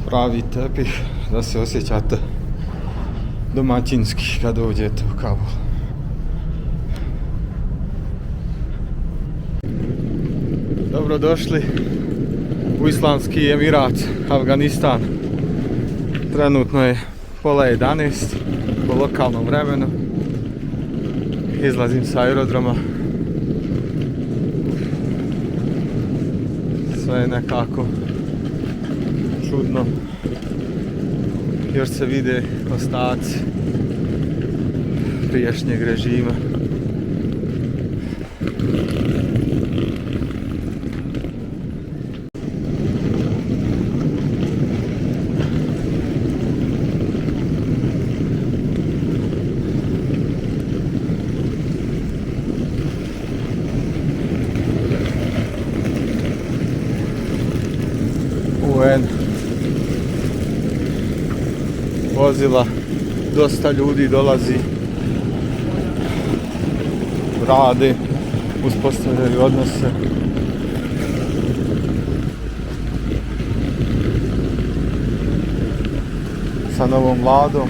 Pravi tepih da se osjećate domaćinski kad uđete u Kabul. Dobrodošli u Islamski Emirat, Afganistan. Trenutno je pola 11 po lokalnom vremenu. Izlazim sa aerodroma. Sve je nekako čudno. Još se vide ostaci prijašnjeg režima. UN vozila, dosta ljudi dolazi, rade, uspostavljaju odnose. Sa novom vladom.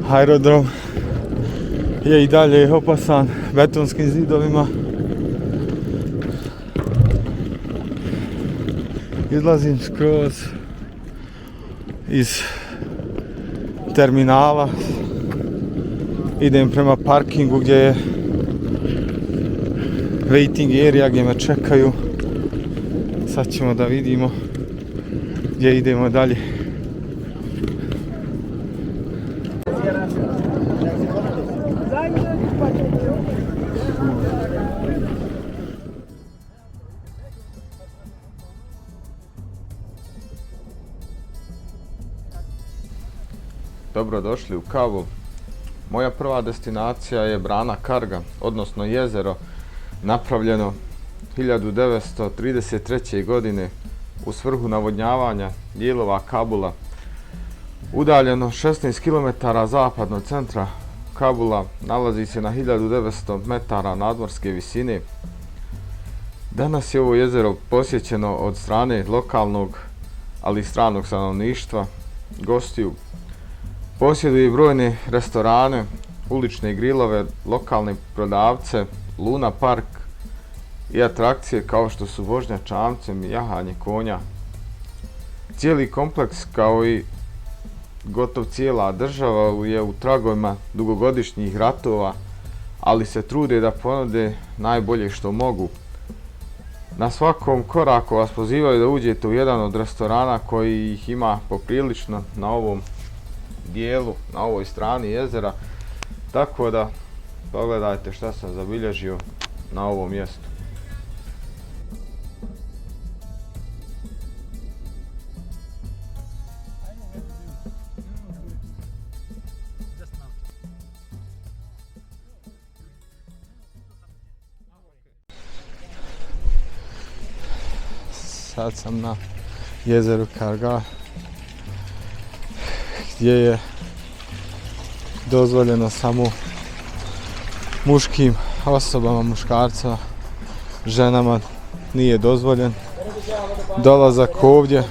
Aerodrom je i dalje opasan betonskim zidovima. Izlazim skroz iz terminala, idem prema parkingu gdje je waiting area gdje me čekaju. Sad ćemo da vidimo gdje idemo dalje. Dobrodošli u Kabul. Moja prva destinacija je brana Karga, odnosno jezero, napravljeno 1933. godine u svrhu navodnjavanja dijelova Kabula Udaljeno 16 km zapadno od centra Kabula, nalazi se na 1900 metara nadmorske visine. Danas je ovo jezero posjećeno od strane lokalnog, ali i stranog stanovništva, gostiju. Posjeduje brojne restorane, ulične grilove, lokalne prodavce, Luna Park i atrakcije kao što su vožnja čamcem i jahanje konja. Cijeli kompleks, kao i gotov cijela država, je u tragovima dugogodišnjih ratova, ali se trude da ponude najbolje što mogu. Na svakom koraku vas pozivaju da uđete u jedan od restorana koji ih ima poprilično na ovom dijelu, na ovoj strani jezera, tako da pogledajte šta sam zabilježio na ovom mjestu. Sad sam na jezeru Karga, gdje je dozvoljeno samo muškim osobama, muškarcima, ženama nije dozvoljen dolazak ovdje.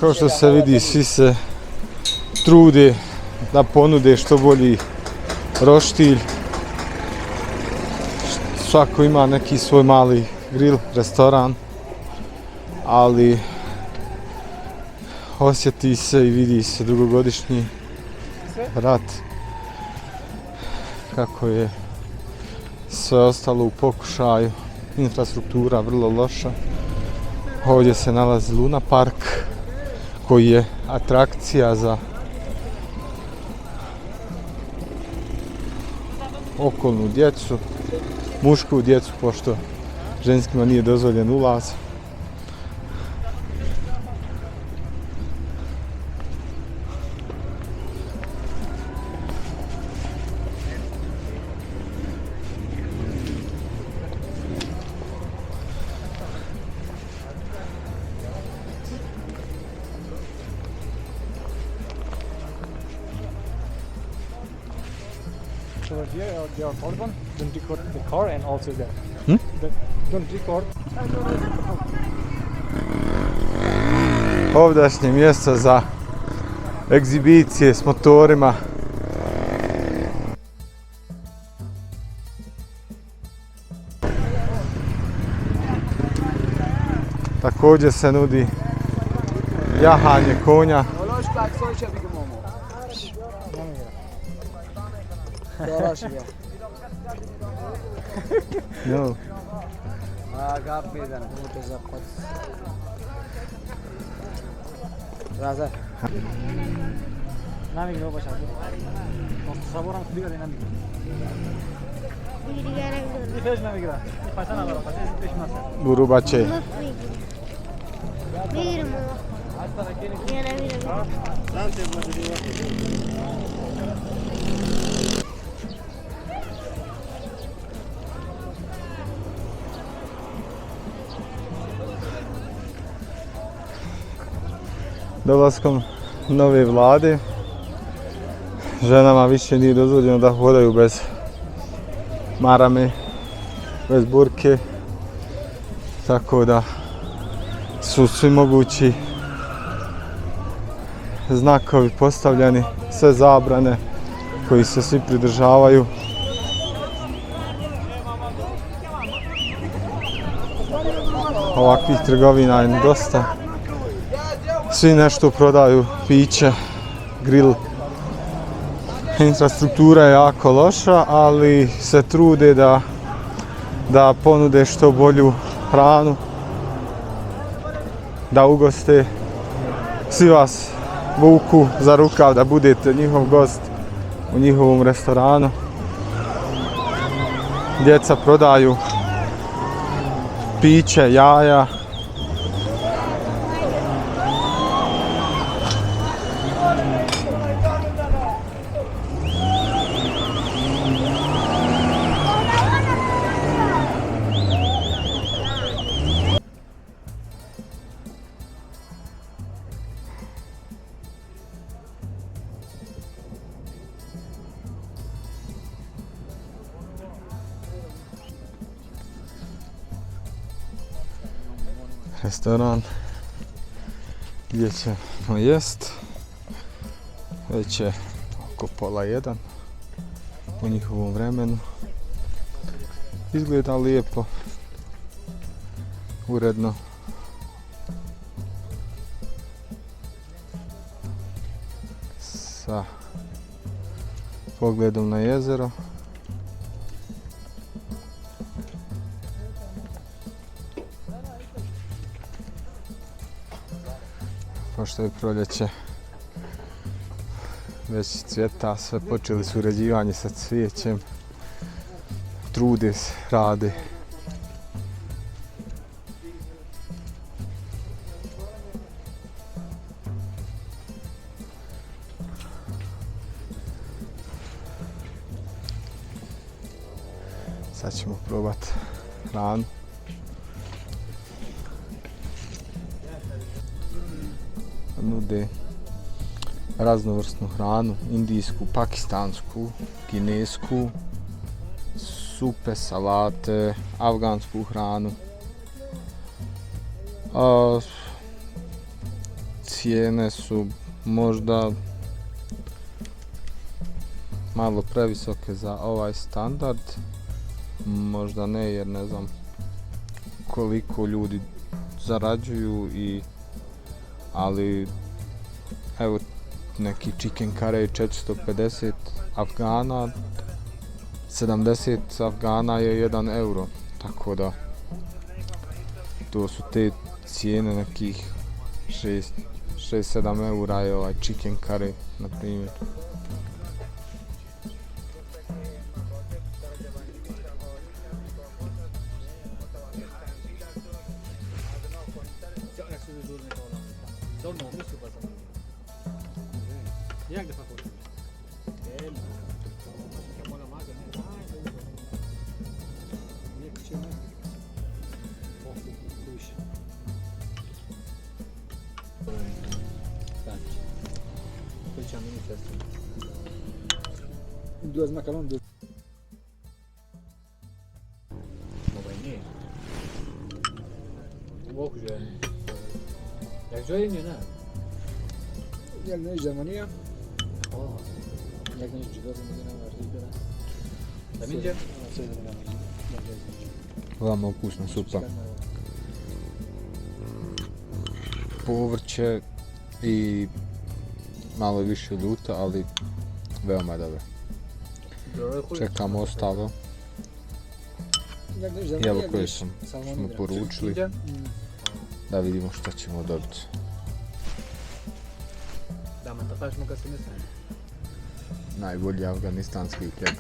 Kao što se vidi, svi se trude da ponude što bolji roštilj. Svako ima neki svoj mali grill, restoran, ali osjeti se i vidi se dugogodišnji rat, kako je sve ostalo u pokušaju, infrastruktura vrlo loša. Ovdje se nalazi Luna Park, koji je atrakcija za okolnu djecu, mušku djecu, pošto ženskima nije dozvoljen ulaz. So here they are carbon, don't record the car and also there. Don't record. Ovdašnje mjesto za egzibicije s motorima. Također se nudi jahanje konja. No. Raza. Nami gro bachha. Saboran diga de nami. Defez nami gra. Pasana lara, pasana peşmasa. Burubaçe. Dolaskom nove vlade ženama više nije dozvoljeno da hodaju bez marame, bez burke, tako da su svi mogući znakovi postavljeni, sve zabrane koji se svi pridržavaju. Ovakvih trgovina je dosta. Svi nešto prodaju, piće, grill. Infrastruktura je jako loša, ali se trude da ponude što bolju hranu, da ugoste. Svi vas vuku za rukav da budete njihov gost u njihovom restoranu. Djeca prodaju piće, jaja. restoran gdje ćemo jest. Već je oko 12:30 u njihovom vremenu. Izgleda lijepo, uredno. Sa pogledom na jezero. Pošto je proljeće, već cvjeta, sve počeli su uređivanje sa cvijećem. Trude se, rade. Sad ćemo probati hranu. Nude raznovrsnu hranu, indijsku, pakistansku, kinesku, supe, salate, afgansku hranu. Cijene su možda malo previsoke za ovaj standard. Možda ne, jer ne znam koliko ljudi zarađuju ali evo neki chicken curry 450 Afgana, 70 Afgana je 1 euro, tako da to su te cijene, nekih 6-7 eura je ovaj chicken curry, na primjer. Duas macarons, duas. Jak dżojenie, ne? Jak nejdeš Germania, O, jak nejdeš Břigoře, da mi idzie? Veoma ukusna supa. Povrće i malo više ljuta, ali veoma dobro. Čekamo ostalo Jak nejdeš Germania, jelo jak koje nejdeš smo Salmonidra. poručili, da vidimo šta ćemo dobiti. Da, ma tapaš mu kad se ne sanje. Najbolji afganistanski hljeb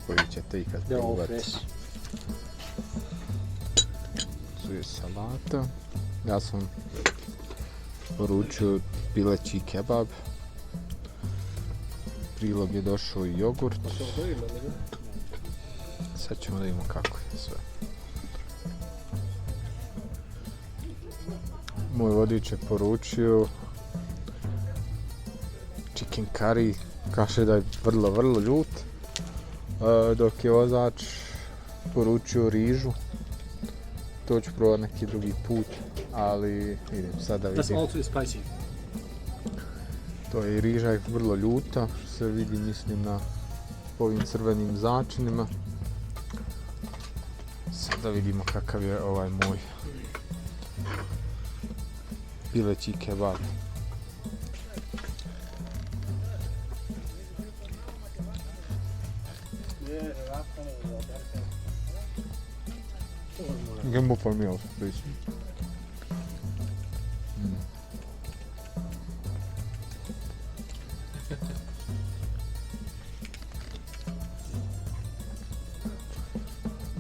koji ćete ikad Ja, probati. fresh. Tu je salata. Ja sam poručio pileći kebab. Prilog je došao i jogurt. Sad ćemo da vidimo kako je sve. Moj vodič je poručio chicken curry, kaže da je vrlo ljut, dok je vozač poručio rižu. To ću probati neki drugi put, ali idem sada That's vidim. also spicy. To je i riža je vrlo ljuta, što se vidi, mislim, na ovim crvenim začinima. Sada vidimo kakav je ovaj moj pileći kebab. Gębo pomijał być.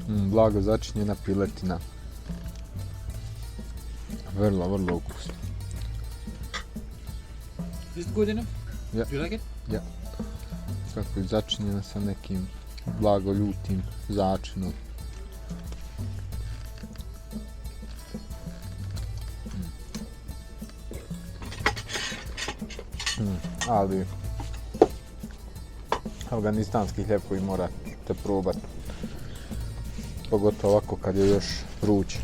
Blago začinjena piletina. Vrlo ukusno. Is it good enough? Yeah. Do you like it? Kako je začinjena sa nekim blago ljutim začinom. Ali afganistanski hljeb koji morate probati, pogotovo ovako kad je još vruć.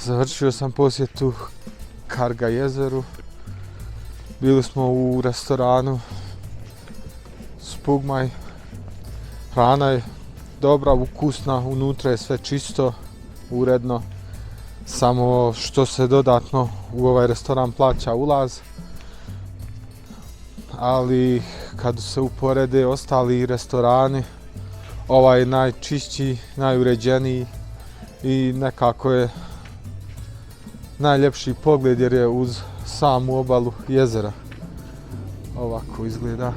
Završio sam posjetu Karga jezeru. Bili smo u restoranu Spugmaj. Hrana je dobra, ukusna, unutra je sve čisto, uredno. Samo što se dodatno u ovaj restoran plaća ulaz. Ali kad se uporede ostali restorani, ovaj je najčišći, najuređeniji i nekako je najljepši pogled jer je uz samu obalu jezera. Ovako izgleda.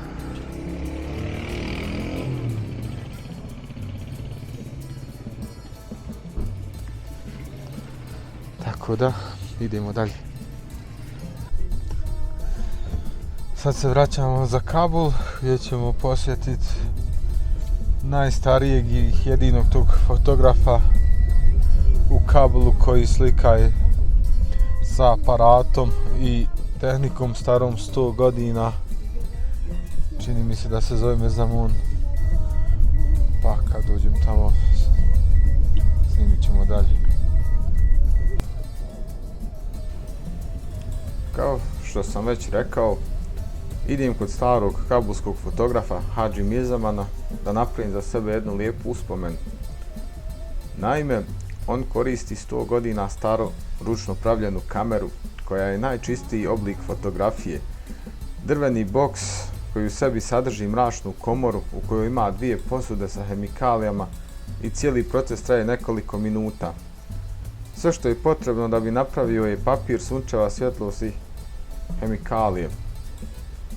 Tako da, idemo dalje. Sad se vraćamo za Kabul gdje ćemo posjetiti najstarijeg i jedinog tog fotografa u Kabulu koji slikaje sa aparatom i tehnikom starom 100 godina. Čini mi se da se zove Mezamun. Pa kad dođem tamo snimit ćemo dalje. Kao što sam već rekao, idem kod starog kabulskog fotografa Hadži Mirzamana da napravim za sebe jednu lijepu uspomenu. Naime, on koristi 100 godina staru ručno pravljenu kameru koja je najčistiji oblik fotografije. Drveni boks koji u sebi sadrži mračnu komoru u kojoj ima 2 posude sa hemikalijama i cijeli proces traje nekoliko minuta. Sve što je potrebno da bi napravio je papir, sunčeva svjetlost i hemikalije.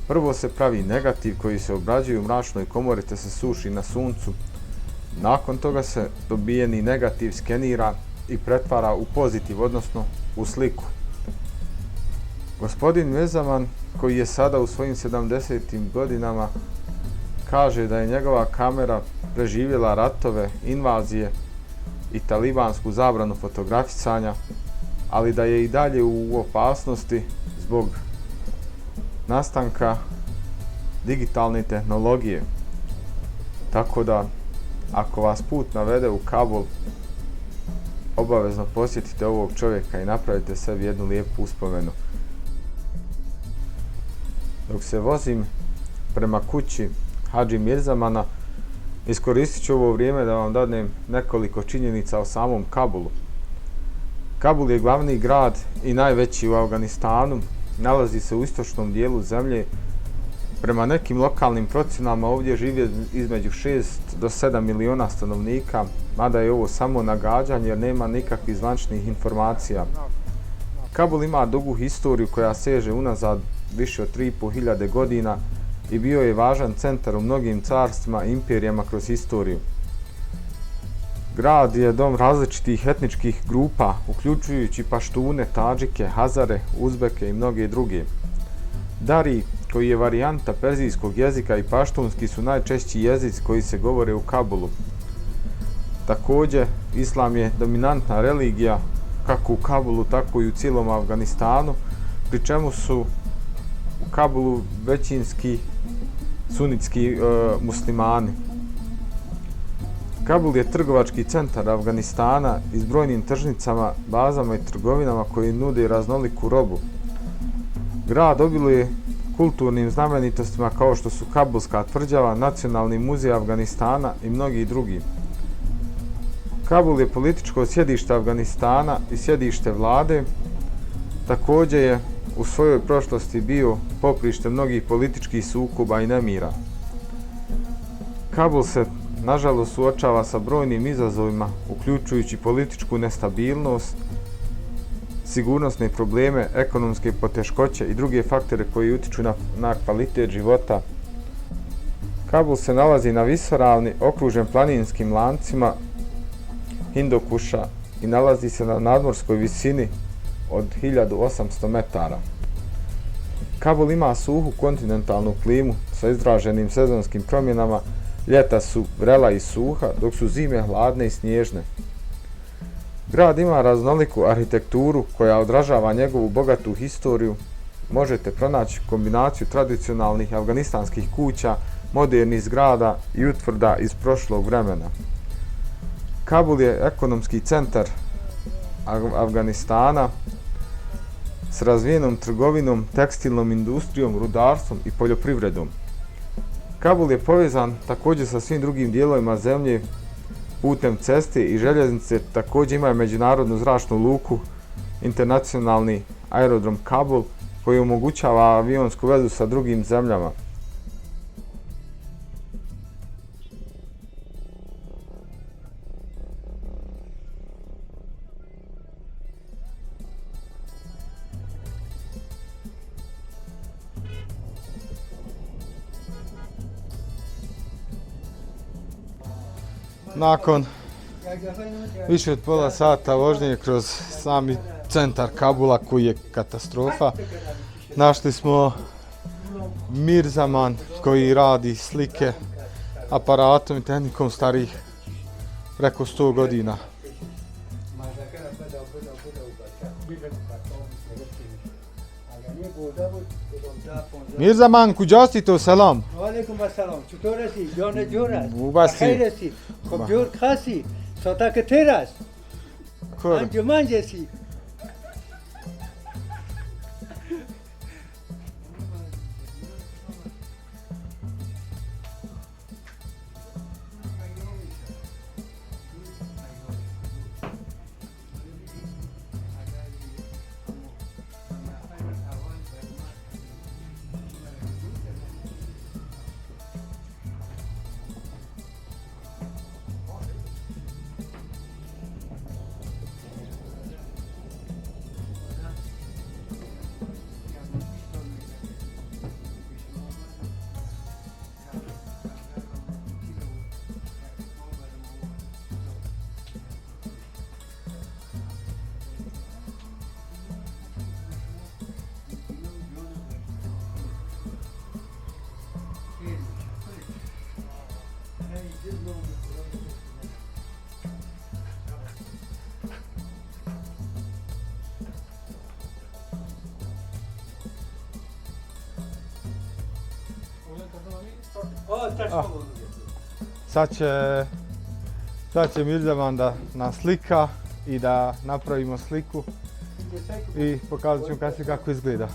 Prvo se pravi negativ koji se obrađuje u mračnoj komori te se suši na suncu. Nakon toga se dobijeni negativ skenira i pretvara u pozitiv, odnosno u sliku. Gospodin Mezaman, koji je sada u svojim 70. godinama, kaže da je njegova kamera preživjela ratove, invazije i talibansku zabranu fotografisanja, ali da je i dalje u opasnosti zbog nastanka digitalne tehnologije. Tako da, ako vas put navede u Kabul, obavezno posjetite ovog čovjeka i napravite sebi jednu lijepu uspomenu. Dok se vozim prema kući Hadži Mirzamana, iskoristit ću ovo vrijeme da vam dadnem nekoliko činjenica o samom Kabulu. Kabul je glavni grad i najveći u Afganistanu, nalazi se u istočnom dijelu zemlje. Prema nekim lokalnim procjenama ovdje živi između 6 do 7 miliona stanovnika, mada je ovo samo nagađanje jer nema nikakvih zvaničnih informacija. Kabul ima dugu historiju koja seže unazad više od 3.500 godina i bio je važan centar u mnogim carstvima i imperijama kroz historiju. Grad je dom različitih etničkih grupa, uključujući Paštune, Tadžike, Hazare, Uzbeke i mnoge druge. Dari, koji je varijanta perzijskog jezika, i paštunski su najčešći jezici koji se govore u Kabulu. Također, islam je dominantna religija kako u Kabulu, tako i u cijelom Afganistanu, pri čemu su u Kabulu većinski sunitski muslimani. Kabul je trgovački centar Afganistana i s brojnim tržnicama, bazama i trgovinama koji nude raznoliku robu. Grad obiluje kulturnim znamenitostima kao što su Kabulska tvrđava, Nacionalni muzej Afganistana i mnogi drugi. Kabul je političko sjedište Afganistana i sjedište vlade. Također je u svojoj prošlosti bio poprište mnogih političkih sukoba i nemira. Kabul se nažalost suočava sa brojnim izazovima, uključujući političku nestabilnost, sigurnosne probleme, ekonomske poteškoće i druge faktore koji utiču na kvalitet života. Kabul se nalazi na visoravni, okružen planinskim lancima Hindukuša i nalazi se na nadmorskoj visini od 1800 metara. Kabul ima suhu kontinentalnu klimu sa izraženim sezonskim promjenama. Ljeta su vrela i suha, dok su zime hladne i snježne. Grad ima raznoliku arhitekturu koja odražava njegovu bogatu historiju. Možete pronaći kombinaciju tradicionalnih afganistanskih kuća, modernih zgrada i utvrda iz prošlog vremena. Kabul je ekonomski centar Afganistana s razvijenom trgovinom, tekstilnom industrijom, rudarstvom i poljoprivredom. Kabul je povezan također sa svim drugim dijelovima zemlje putem ceste i željeznice, također ima međunarodnu zračnu luku, internacionalni aerodrom Kabul koji omogućava avionsku vezu sa drugim zemljama. Nakon više od pola sata vožnje kroz sami centar Kabula koji je katastrofa, našli smo Mirzaman koji radi slike aparatom i tehnikom starijih preko 100 godina. میرزمان کجاستی تو سلام وعلیکم السلام چطور هستی؟ جان جور است؟ خوب هستی؟ بخیر هستی؟ خب جور خاصی؟ ساتا که تیر است؟ انجمن جسی؟ Sad će Mirzaman da nas slika i da napravimo sliku i pokazat ćemo kasnije kako izgleda.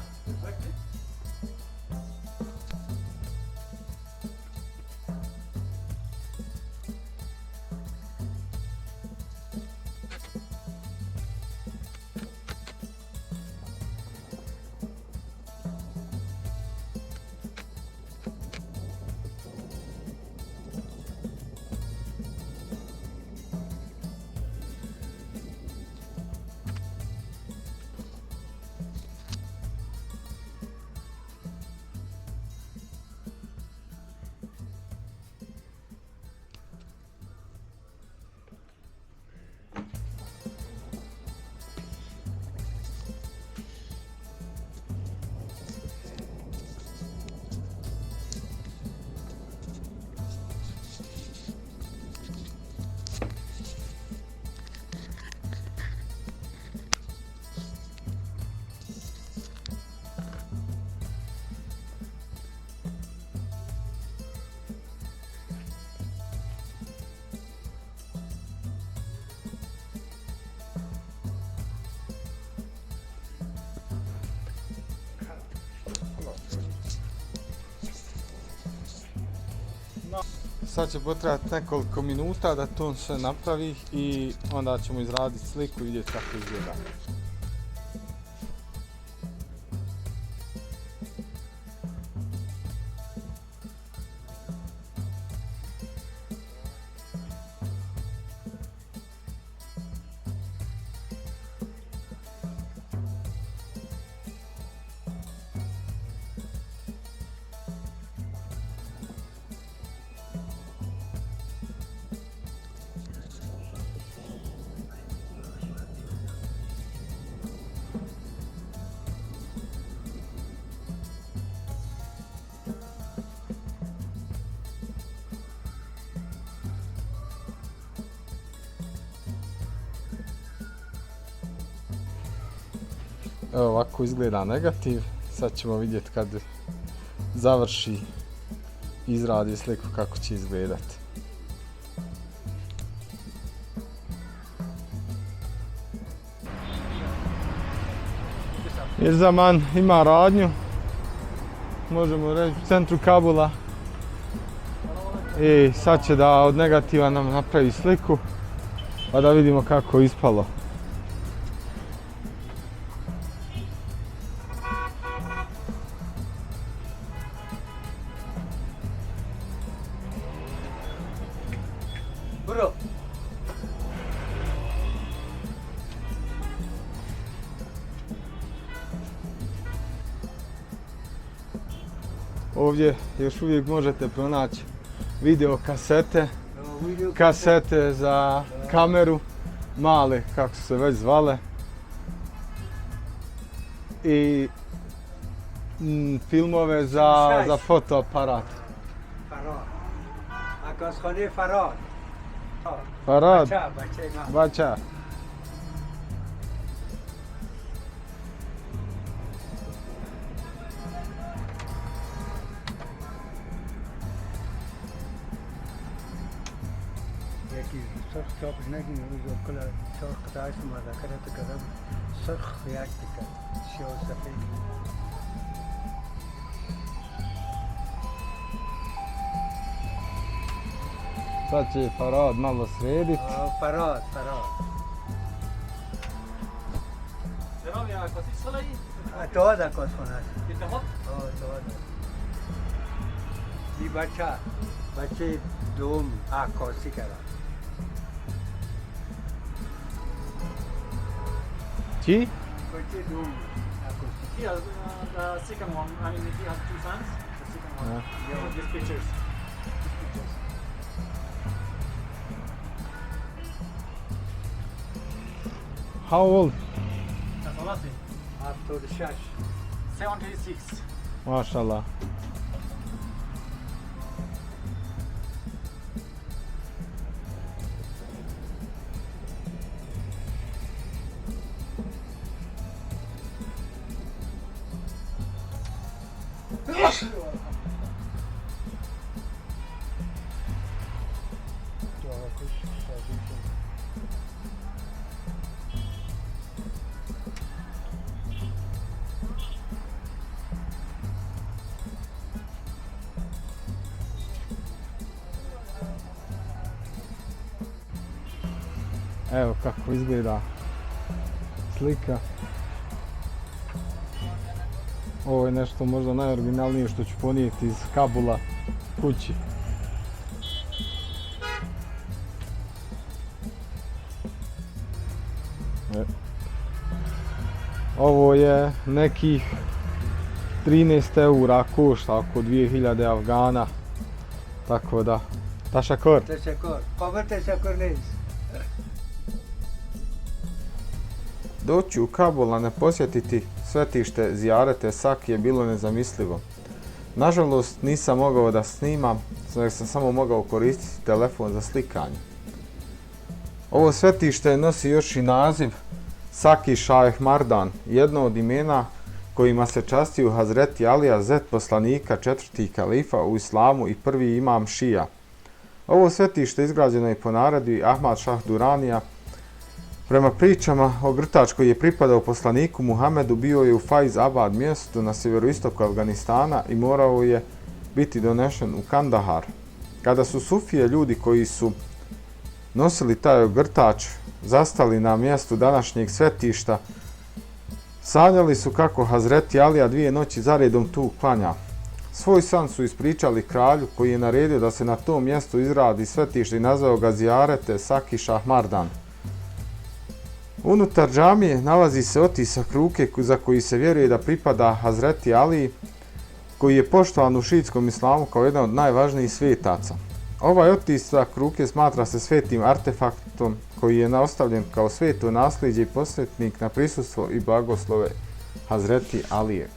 Sad će potrebati nekoliko minuta da to sve napravi i onda ćemo izraditi sliku i vidjeti kako izgleda. Evo ovako izgleda negativ, sad ćemo vidjeti kad završi izradi sliku kako će izgledati. Jer Zaman ima radnju, možemo reći, u centru Kabula. I sad će da od negativa nam napravi sliku, pa da vidimo kako je ispalo. Bro. Ovdje još uvijek možete pronaći video kasete, Video kasete za kameru, male kako su se već zvale. I filmove za fotoaparat. فراد عکاسخانه فراد Farad, بچه ما bača. یکی سرخ چاپش نگیم روز کل چهار قطعه مذاکرات کردم سرخ یک تکه سیاه و سفید Sad će Farad malo sredit. فراد جناب یا عکاسی سالایی؟ اتحاد عکاسخانه است اتحاد؟ اتحاد این بچه دوم عکاسی کردم Ci? بچه دوم عکاسی Yeah, the second one. I mean, he has two sons. The second one. Yeah, these pictures. How old? That's all I see. 76 76. Mašallah. Evo kako izgleda slika. Ovo je nešto možda najoriginalnije što ću ponijeti iz Kabula kući. Ovo je nekih 13 eura košta, oko 2000 Afgana. Tako da, tašakor. تشکر قابل تشکر نیست Doći u Kabul, a ne posjetiti svetište Zijarete Saki je bilo nezamislivo. Nažalost nisam mogao da snimam, jer sam samo mogao koristiti telefon za slikanje. Ovo svetište nosi još i naziv Saki Šajh Mardan, jedno od imena kojima se častiju Hazreti Alija, zet poslanika, četvrti kalifa u islamu i prvi imam šija. Ovo svetište izgrađeno je po naredbi Ahmad Šah Duranija. Prema pričama, ogrtač koji je pripadao poslaniku Muhamedu bio je u Faiz Abad mjestu na sjeveroistoku Afganistana i morao je biti donešen u Kandahar. Kada su Sufije, ljudi koji su nosili taj ogrtač, zastali na mjestu današnjeg svetišta, sanjali su kako Hazreti Alija 2 noći zaredom tu klanja. Svoj san su ispričali kralju koji je naredio da se na tom mjestu izradi svetište i nazvao ga Zijarete Saki Šah Mardan. Unutar džamije nalazi se otisak ruke za koji se vjeruje da pripada Hazreti Aliji, koji je poštovan u šiitskom islamu kao jedan od najvažnijih svetaca. Ovaj otisak ruke smatra se svetim artefaktom koji je ostavljen kao sveto nasljeđe i podsjetnik na prisustvo i blagoslove Hazreti Alije.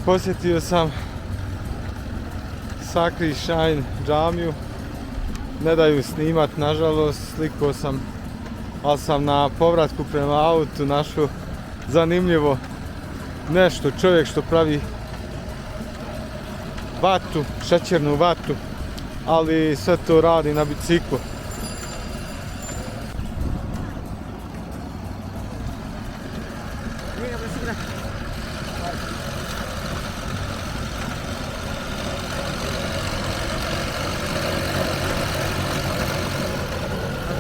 Posjetio sam Sakri Šajn džamiju. Ne daju snimat, nažalost, slikao sam, ali sam na povratku prema autu našao zanimljivo nešto, čovjek što pravi vatu, šećernu vatu, ali sve to radi na biciklu. ne?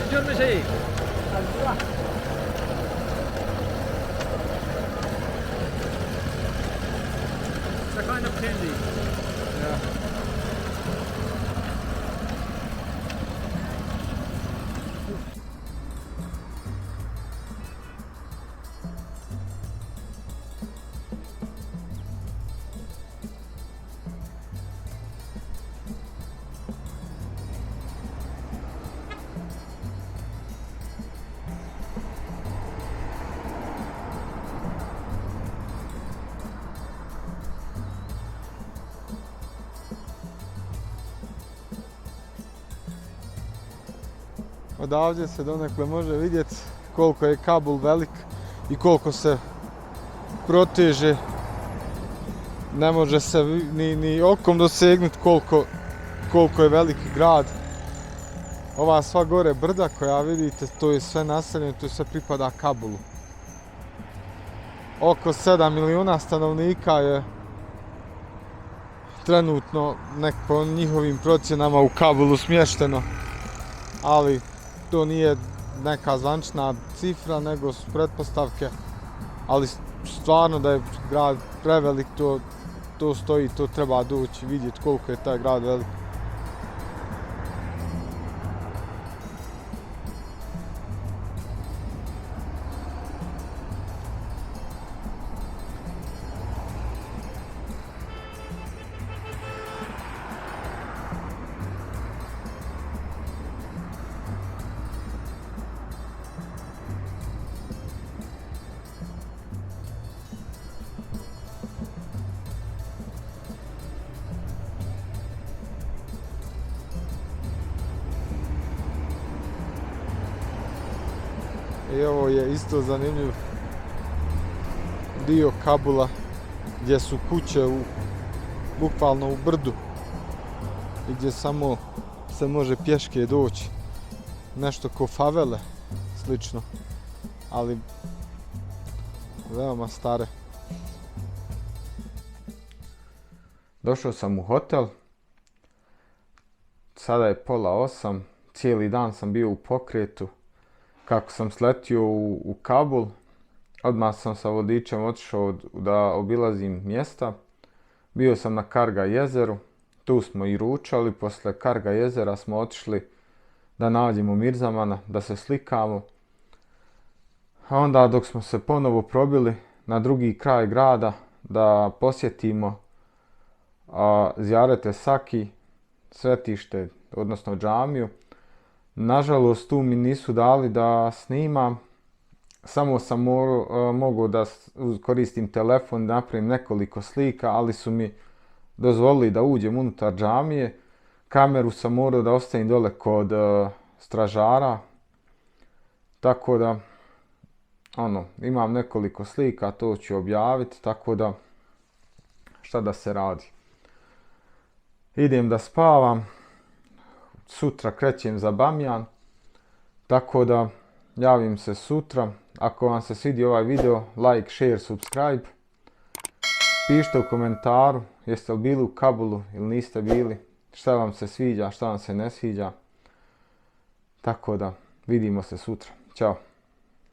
Gidiyor mu şeyi? It's a kind of candy. Yeah. Odavdje se donekle može vidjeti koliko je Kabul velik i koliko se proteže. Ne može se ni okom dosegnuti koliko je veliki grad. Ova sva gore brda koja vidite, to je sve naseljeno, to sve pripada Kabulu. Oko 7 milijuna stanovnika je trenutno po njihovim procjenama u Kabulu smješteno, ali to nije neka zvanična cifra, nego su pretpostavke, ali stvarno da je grad prevelik, to stoji, to treba doći vidjeti koliko je taj grad velik. I ovo je isto zanimljiv dio Kabula gdje su kuće bukvalno u brdu i gdje samo se može pješke doći. Nešto ko favele slično, ali veoma stare. Došao sam u hotel, sada je 7:30, cijeli dan sam bio u pokretu. Kako sam sletio u Kabul, odmah sam sa vodičem otišao da obilazim mjesta. Bio sam na Karga jezeru, tu smo i ručali, posle Karga jezera smo otišli da nađemo Mirzamana, da se slikamo. A onda dok smo se ponovo probili na drugi kraj grada da posjetimo Zijarete Saki, svetište, odnosno džamiju. Nažalost, tu mi nisu dali da snimam, samo sam mogao da koristim telefon, da napravim nekoliko slika, ali su mi dozvolili da uđem unutar džamije. Kameru sam morao da ostavim dole kod stražara, tako da imam nekoliko slika, to ću objaviti, tako da šta da se radi. Idem da spavam. Sutra krećem za Bamjan, tako da javim se sutra. Ako vam se svidio ovaj video, like, share, subscribe. Pišite u komentaru jeste li bili u Kabulu ili niste bili, šta vam se sviđa, šta vam se ne sviđa. Tako da vidimo se sutra. Ćao.